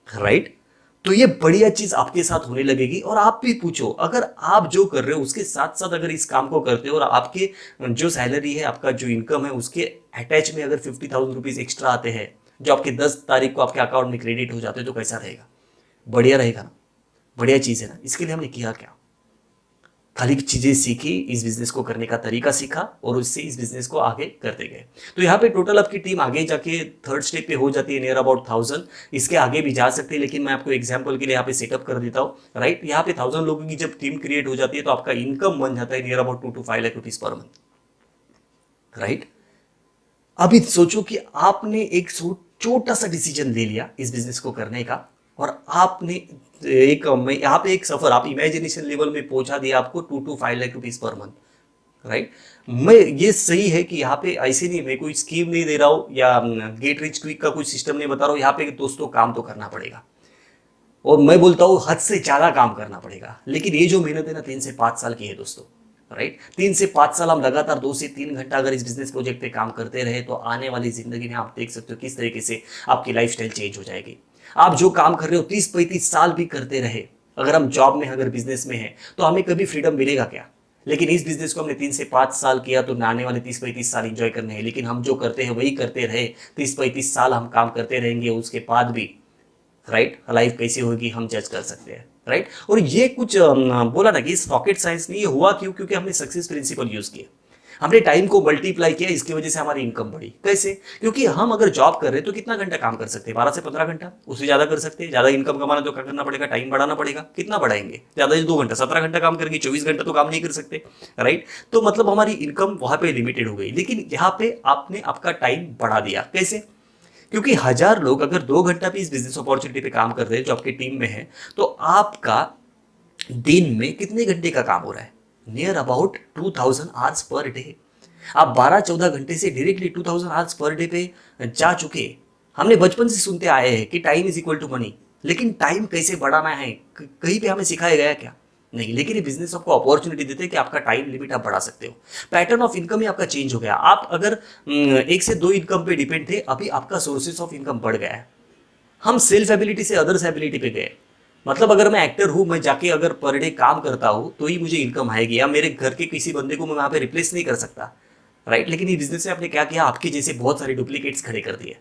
राइट। तो ये बढ़िया चीज आपके साथ होने लगेगी। और आप भी पूछो, अगर आप जो कर रहे हो उसके साथ साथ अगर इस काम को करते हो और आपके जो सैलरी है, आपका जो इनकम है, उसके अटैच में अगर 50,000 रुपीज एक्स्ट्रा आते हैं जो आपके 10 तारीख को आपके अकाउंट में क्रेडिट हो जाते हैं, तो कैसा रहेगा? बढ़िया रहेगा ना? बढ़िया चीज है ना? इसके लिए हमने किया क्या? खाली चीज़ें सीखी, इस बिज़नेस को करने का तरीका सीखा और उससे इस बिज़नेस को आगे करते गए। तो यहाँ पे टोटल आपकी टीम आगे जाके थर्ड स्टेप पे हो जाती है नियर अबाउट 1000। इसके आगे भी जा सकते हैं, लेकिन मैं आपको एग्जांपल के लिए यहाँ पे सेटअप कर देता हूँ, राइट। यहाँ पे 1000 लोगों की जब टीम क्रिएट हो जाती है तो आपका इनकम बन जाता है near about 2 to 5 lakh rupees per month, right. अभी सोचो कि आपने एक छोटा सा डिसीजन ले लिया इस बिजनेस को करने का, और आपने एक यहाँ पे एक सफर आप इमेजिनेशन लेवल में पहुंचा दिया आपको 2 to 5 lakh rupees per month, right. मैं ये सही है कि यहाँ पे ऐसे नहीं, मैं कोई स्कीम नहीं दे रहा हूँ या गेट रिच क्विक का कुछ सिस्टम नहीं बता रहा हूँ। यहाँ पे दोस्तों काम तो करना पड़ेगा, और मैं बोलता हूँ हद से ज्यादा काम करना पड़ेगा, लेकिन ये जो मेहनत है ना 3 से 5 साल की है दोस्तों, राइट। 3 से 5 साल हम लगातार 2 से 3 घंटा अगर इस बिजनेस प्रोजेक्ट पे काम करते रहे तो आने वाली जिंदगी में आप देख सकते हो किस तरीके से आपकी लाइफस्टाइल चेंज हो जाएगी। आप जो काम कर रहे हो 30-35 साल भी करते रहे, अगर हम जॉब में अगर बिजनेस में है तो हमें कभी फ्रीडम मिलेगा क्या? लेकिन इस बिजनेस को हमने 3 से 5 साल किया तो आने वाले 30-35 साल इंजॉय करने हैं। लेकिन हम जो करते हैं वही करते रहे, 30-35 साल हम काम करते रहेंगे, उसके बाद भी राइट लाइफ कैसी होगी हम जज कर सकते हैं, राइट। और ये कुछ बोला ना कि इस रॉकेट साइंस नहीं, ये हुआ क्यों? क्योंकि हमने सक्सेस प्रिंसिपल यूज किया, हमने टाइम को मल्टीप्लाई किया, इसकी वजह से हमारी इनकम बढ़ी। कैसे? क्योंकि हम अगर जॉब कर रहे हैं तो कितना घंटा काम कर सकते हैं? 12 से 15 घंटा, उससे ज्यादा कर सकते हैं। ज्यादा इनकम कमाना तो क्या करना पड़ेगा? टाइम बढ़ाना पड़ेगा। कितना बढ़ाएंगे? ज्यादा से 2 घंटा, 17 घंटा काम करेंगे, 24 घंटा तो काम नहीं कर सकते, राइट। तो मतलब हमारी इनकम वहां पे लिमिटेड हो गई, लेकिन यहाँ पे आपने आपका टाइम बढ़ा दिया। कैसे? क्योंकि 1000 लोग अगर 2 घंटा भी इस बिजनेस अपॉर्चुनिटी पे काम कर रहे हैं जो आपकी टीम में है, तो आपका दिन में कितने घंटे का काम हो रहा है? Near about 2000 hours per day. आप 12-14 घंटे से डायरेक्टली 2000 आवर्स पर डे पे जा चुके। हमने बचपन से सुनते आए हैं कि time is equal to money, लेकिन टाइम कैसे बढ़ाना है कहीं पे हमें सिखाया गया क्या? नहीं। लेकिन ये बिजनेस आपको अपॉर्चुनिटी देते हैं कि आपका टाइम लिमिट आप बढ़ा सकते हो। पैटर्न ऑफ इनकम ही आपका चेंज हो गया। आप अगर 1 से 2 इनकम पे डिपेंड थे, अभी आपका सोर्सेस ऑफ इनकम बढ़ गया है। हम सेल्फ एबिलिटी से अदर्स एबिलिटी पे गए। मतलब अगर मैं एक्टर हूं, मैं जाके अगर पर डे काम करता हूं तो ही मुझे इनकम आएगी, या मेरे घर के किसी बंदे को मैं वहां पे रिप्लेस नहीं कर सकता, राइट। लेकिन ये बिजनेस में आपने क्या किया? आपके जैसे बहुत सारे डुप्लीकेट्स खड़े कर दिए,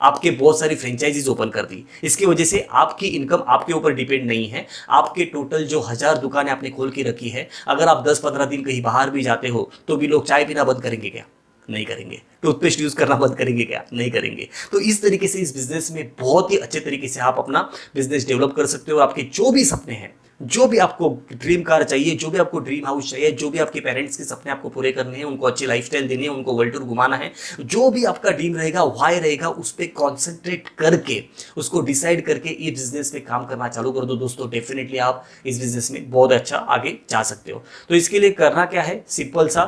आपके बहुत सारी फ्रेंचाइजीज ओपन कर दी। इसकी वजह से आपकी इनकम आपके ऊपर डिपेंड नहीं है। आपके टोटल जो 1000 दुकानें आपने खोल के रखी है, अगर आप 10-15 दिन कहीं बाहर भी जाते हो तो भी लोग चाय पीना बंद करेंगे क्या? नहीं करेंगे। टूथपेस्ट यूज करना बंद करेंगे क्या? नहीं करेंगे। तो इस तरीके से इस बिजनेस में बहुत ही अच्छे तरीके से आप अपना बिजनेस डेवलप कर सकते हो। आपके जो भी सपने हैं, जो भी आपको ड्रीम कार चाहिए, जो भी आपको ड्रीम हाउस चाहिए, जो भी आपके पेरेंट्स के सपने आपको पूरे करने हैं, उनको अच्छी लाइफस्टाइल देनी है, उनको वर्ल्ड टूर घुमाना है, जो भी आपका ड्रीम रहेगा, वाई रहेगा, उस पर कॉन्सेंट्रेट करके उसको डिसाइड करके इस बिजनेस में काम करना चालू कर दो दोस्तों। डेफिनेटली आप इस बिजनेस में बहुत अच्छा आगे जा सकते हो। तो इसके लिए करना क्या है? सिंपल सा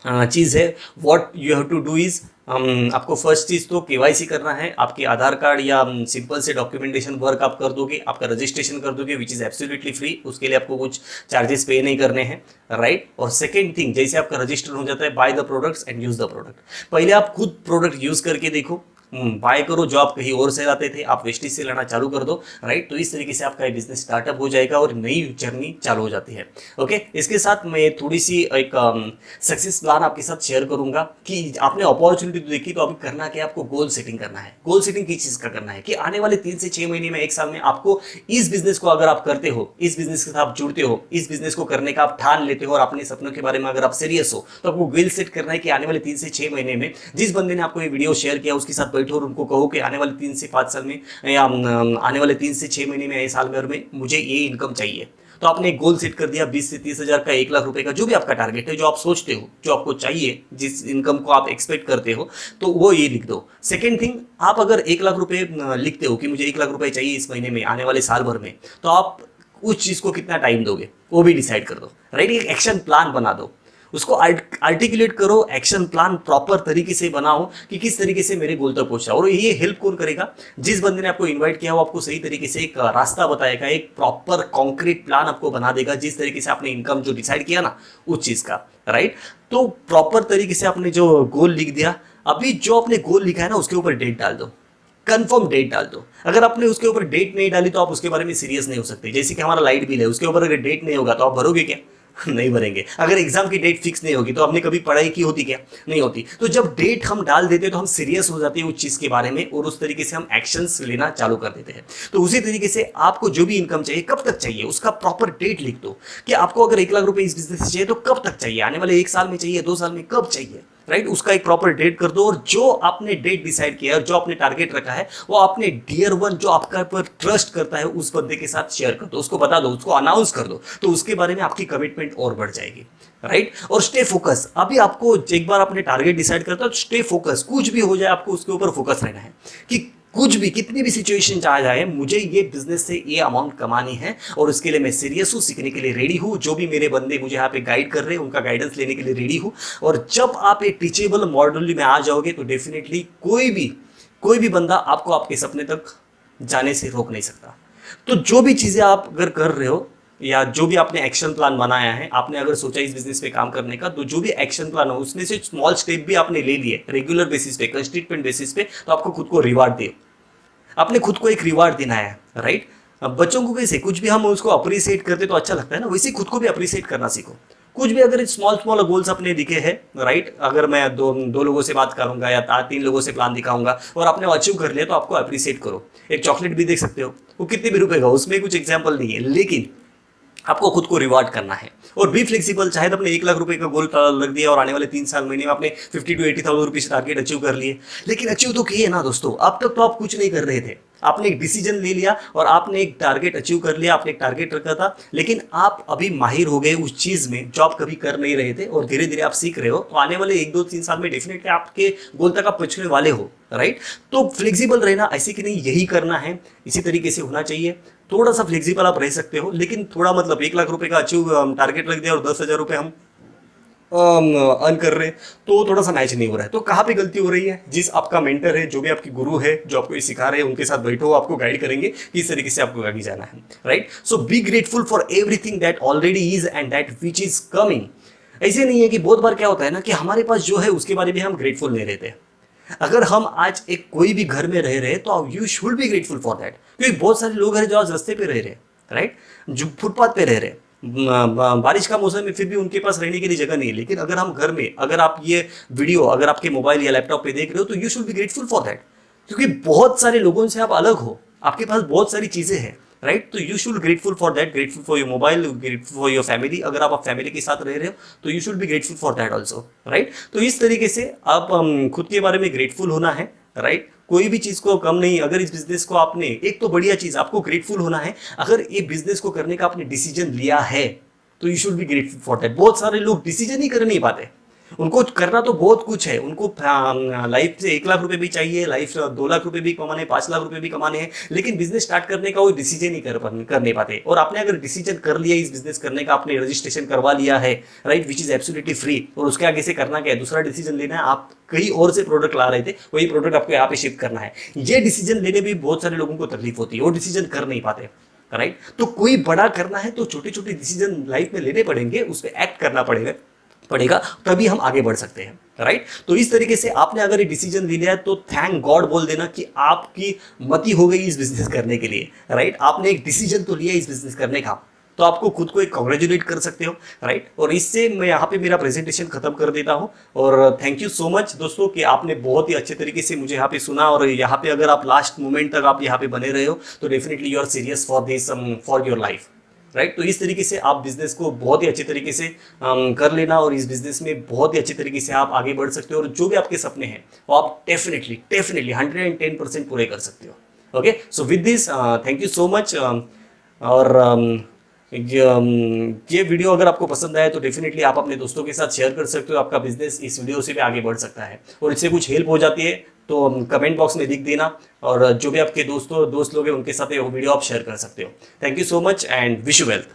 चीज़ है। What you have to do is, आपको फर्स्ट चीज़ तो केवाईसी करना है। आपके आधार कार्ड या सिंपल से डॉक्यूमेंटेशन वर्क आप कर दोगे, आपका रजिस्ट्रेशन कर दोगे, विच इज़ एब्सोल्युटली फ्री। उसके लिए आपको कुछ चार्जेस पे नहीं करने हैं, राइट। और सेकेंड थिंग, जैसे आपका रजिस्टर हो जाता है, by the products and use the product. पहले आप खुद प्रोडक्ट यूज करके देखो, बाय करो। जो आप कहीं और से लाते थे आप वेस्टेज से लाना चालू कर दो, राइट। तो इस तरीके से आपका बिजनेस स्टार्टअप हो जाएगा और नई जर्नी चालू हो जाती है। ओके, इसके साथ मैं थोड़ी सी एक सक्सेस प्लान आपके साथ शेयर करूंगा कि आपने अपॉर्चुनिटी तो देखी, तो अभी करना क्या? आपको गोल सेटिंग करना है। गोल सेटिंग किस चीज का करना है कि आने वाले 3 से 6 महीने में, 1 साल में आपको इस बिजनेस को अगर आप करते हो, इस बिजनेस के साथ जुड़ते हो, इस बिजनेस को करने का आप ठान लेते हो और अपने सपनों के बारे में अगर आप सीरियस हो, तो आपको गोल सेट करना है कि आने वाले 3 से 6 महीने में जिस बंदे ने आपको ये वीडियो शेयर किया उसके साथ बैठो और उनको कहो कि आने वाले 3 से 5 साल में या आने वाले 3 से 6 महीने में, या साल भर में मुझे ये इनकम चाहिए। तो आपने एक गोल सेट कर दिया 20 से 30 हजार का, 1 लाख रुपए का, जो भी आपका टारगेट है, जो आप सोचते हो, जो आपको चाहिए, जिस इनकम को आप एक्सपेक्ट करते हो, तो वो ये लिख दो। सेकेंड थिंग, आप अगर 1 लाख रुपए लिखते हो कि मुझे 1 लाख रुपए चाहिए इस महीने में, आने वाले साल भर में, तो आप उस चीज को कितना टाइम दोगे वो भी डिसाइड कर दो, राइट। एक एक्शन प्लान बना दो, उसको आर्टिकुलेट करो, एक्शन प्लान प्रॉपर तरीके से बनाओ कि किस तरीके से मेरे गोल तक पहुंचा। और ये हेल्प कौन करेगा? जिस बंदे ने आपको इनवाइट किया वो आपको सही तरीके से एक रास्ता बताएगा, एक प्रॉपर कॉन्क्रीट प्लान आपको बना देगा, जिस तरीके से आपने इनकम जो डिसाइड किया ना उस चीज का, राइट। तो प्रॉपर तरीके से आपने जो गोल लिख दिया, अभी जो आपने गोल लिखा है ना उसके ऊपर डेट डाल दो, कंफर्म डेट डाल दो। अगर आपने उसके ऊपर डेट नहीं डाली तो आप उसके बारे में सीरियस नहीं हो सकते। जैसे कि हमारा लाइट बिल है, उसके ऊपर अगर डेट नहीं होगा तो आप भरोगे क्या? नहीं भरेंगे। अगर एग्जाम की डेट फिक्स नहीं होगी तो हमने कभी पढ़ाई की होती क्या? नहीं होती। तो जब डेट हम डाल देते हैं तो हम सीरियस हो जाते हैं उस चीज़ के बारे में और उस तरीके से हम एक्शंस लेना चालू कर देते हैं। तो उसी तरीके से आपको जो भी इनकम चाहिए, कब तक चाहिए, उसका प्रॉपर डेट लिख दो कि आपको अगर 1 लाख रुपए इस बिजनेस से चाहिए तो कब तक चाहिए, आने वाले 1 साल में चाहिए, 2 साल में, कब चाहिए, राइट? उसका एक प्रॉपर डेट कर दो और जो आपने डेट डिसाइड किया है और जो आपने टारगेट रखा है वो आपने डियर वन जो आपका पर ट्रस्ट करता है उस बंदे के साथ शेयर कर दो, उसको बता दो, उसको अनाउंस कर दो, तो उसके बारे में आपकी कमिटमेंट और बढ़ जाएगी, राइट? और स्टे फोकस। अभी आपको एक बार आपने टारगेट डिसाइड करता है तो स्टे फोकस, कुछ भी हो जाए आपको उसके ऊपर फोकस रहना है कि कुछ भी, कितनी भी सिचुएशन आ जाए, मुझे ये बिजनेस से ये अमाउंट कमानी है और उसके लिए मैं सीरियस हूँ, सीखने के लिए रेडी हूँ। जो भी मेरे बंदे मुझे यहाँ पे गाइड कर रहे हैं उनका गाइडेंस लेने के लिए रेडी हूँ। और जब आप एक टीचेबल मॉडल में आ जाओगे तो डेफिनेटली कोई भी बंदा आपको आपके सपने तक जाने से रोक नहीं सकता। तो जो भी चीज़ें आप अगर कर रहे हो या जो भी आपने एक्शन प्लान बनाया है, आपने अगर सोचा इस बिजनेस पे काम करने का, तो जो भी एक्शन प्लान हो उसमें से स्मॉल स्टेप भी आपने ले लिए रेगुलर बेसिस पे, कंसिस्टेंट बेसिस पे, तो आपको खुद को रिवार्ड दे, आपने खुद को एक रिवार्ड देना है, राइट? अब बच्चों को कैसे कुछ भी हम उसको अप्रिसिएट करते तो अच्छा लगता है ना, वैसे खुद को भी अप्रिसिएट करना सीखो। कुछ भी अगर स्मॉल स्मॉल गोल्स अपने दिखे हैं, राइट, अगर मैं दो लोगों से बात करूंगा या 3 लोगों से प्लान दिखाऊंगा और आपने अचीव कर लिया तो आपको अप्रिसिएट करो। एक चॉकलेट भी देख सकते हो, वो कितने भी रुपए का, उसमें कुछ एग्जाम्पल नहीं है, लेकिन आपको खुद को रिवार्ड करना है। और बी फ्लेक्सिबल, चाहे तो अपने 1 लाख रुपए का गोल रख दिया और आने वाले 3 महीने में आपने 50 to 80,000 रुपीज टारगेट अचीव कर लिए, लेकिन अचीव तो किए ना दोस्तों। अब तक तो आप कुछ नहीं कर रहे थे, आपने एक डिसीजन ले लिया और आपने एक टारगेट अचीव कर लिया, आपने एक टारगेट रखा था, लेकिन आप अभी माहिर हो गए उस चीज में जो आप कभी कर नहीं रहे थे और धीरे धीरे आप सीख रहे हो। तो आने वाले 1, 2, 3 साल में डेफिनेटली आपके गोल तक आप पहुंचने वाले हो, राइट? तो फ्लेक्सिबल रहना, ऐसे कि नहीं यही करना है, इसी तरीके से होना चाहिए। थोड़ा सा फ्लेक्सिबल आप रह सकते हो, लेकिन थोड़ा मतलब 1 लाख रुपए का अचीव टारगेट रख दिया और 10,000 रुपए हम अर्न कर रहे हैं तो थोड़ा सा मैच नहीं हो रहा है। तो कहाँ पे गलती हो रही है? जिस आपका मेंटर है, जो भी आपकी गुरु है, जो आपको ये सिखा रहे हैं, उनके साथ बैठो, आपको गाइड करेंगे कि इस तरीके से आपको आगे जाना है, right? So be grateful for everything that already is and that which is coming. ऐसे नहीं है कि बहुत बार क्या होता है ना कि हमारे पास जो है उसके बारे में हम ग्रेटफुल नहीं रहते। अगर हम आज एक कोई भी घर में रह रहे हैं तो you should be grateful for that, क्योंकि बहुत सारे लोग हैं जो आज रास्ते पे रह रहे हैं, राइट, जो फुटपाथ पे रह रहे हैं, बारिश का मौसम में फिर भी उनके पास रहने के लिए जगह नहीं है। लेकिन अगर हम घर में, अगर आप ये वीडियो अगर आपके मोबाइल या लैपटॉप पे देख रहे हो तो you should be grateful for that, क्योंकि बहुत सारे लोगों से आप अलग हो, आपके पास बहुत सारी चीजें हैं, राइट? तो you should grateful for that, grateful for your mobile, grateful for your family. अगर आप फैमिली के साथ रह रहे हो तो you should be grateful for that also, right? तो इस तरीके से आप खुद के बारे में ग्रेटफुल होना है, राइट? कोई भी चीज को कम नहीं। अगर इस बिजनेस को आपने, एक तो बढ़िया चीज आपको ग्रेटफुल होना है, अगर ये बिजनेस को करने का आपने डिसीजन लिया है तो you should be grateful for that. बहुत सारे लोग डिसीजन ही कर नहीं पाते, उनको करना तो बहुत कुछ है, उनको लाइफ से 1 लाख रुपए भी चाहिए, लाइफ 2 लाख रुपए भी कमाने, 5 लाख रुपए भी कमाने हैं, लेकिन बिजनेस स्टार्ट करने का वो डिसीजन ही कर नहीं पाते। और आपने अगर डिसीजन कर लिया इस बिजनेस करने का, आपने रजिस्ट्रेशन करवा लिया है, right, which is absolutely free, और उसके आगे से करना क्या है, दूसरा डिसीजन लेना है। आप कहीं और से प्रोडक्ट ला रहे थे, वही प्रोडक्ट आपको यहाँ पे शिफ्ट करना है। ये डिसीजन लेने में बहुत सारे लोगों को तकलीफ होती है, वो डिसीजन कर नहीं पाते, राइट? तो कोई बड़ा करना है तो छोटे छोटे डिसीजन लाइफ में लेने पड़ेंगे, उस पर एक्ट करना पड़ेगा, तभी हम आगे बढ़ सकते हैं, राइट? तो इस तरीके से आपने अगर ये डिसीजन ले लिया है तो थैंक गॉड बोल देना कि आपकी मति हो गई इस बिजनेस करने के लिए, राइट? आपने एक डिसीजन तो लिया इस बिजनेस करने का, तो आपको खुद को एक कॉन्ग्रेचुलेट कर सकते हो, राइट? और इससे मैं यहाँ पे मेरा प्रेजेंटेशन खत्म कर देता हूँ। और थैंक यू सो मच दोस्तों कि आपने बहुत ही अच्छे तरीके से मुझे यहाँ पे सुना, और यहाँ पे अगर आप लास्ट मोमेंट तक आप यहाँ पे बने रहे हो तो definitely you are serious for this, for your life, right? तो इस तरीके से आप बिजनेस को बहुत ही अच्छे तरीके से कर लेना, और इस बिजनेस में बहुत ही अच्छे तरीके से आप आगे बढ़ सकते हो, और जो भी आपके सपने हैं वो आप डेफिनेटली 110% पूरे कर सकते हो। Okay, so with this thank you so much. और ये वीडियो अगर आपको पसंद आए तो डेफिनेटली आप अपने दोस्तों के साथ शेयर कर सकते हो। आपका बिजनेस इस वीडियो से भी आगे बढ़ सकता है, और इससे कुछ हेल्प हो जाती है तो कमेंट बॉक्स में लिख देना, और जो भी आपके दोस्त लोग हैं उनके साथ वो वीडियो आप शेयर कर सकते हो। Thank you so much and wish you wealth.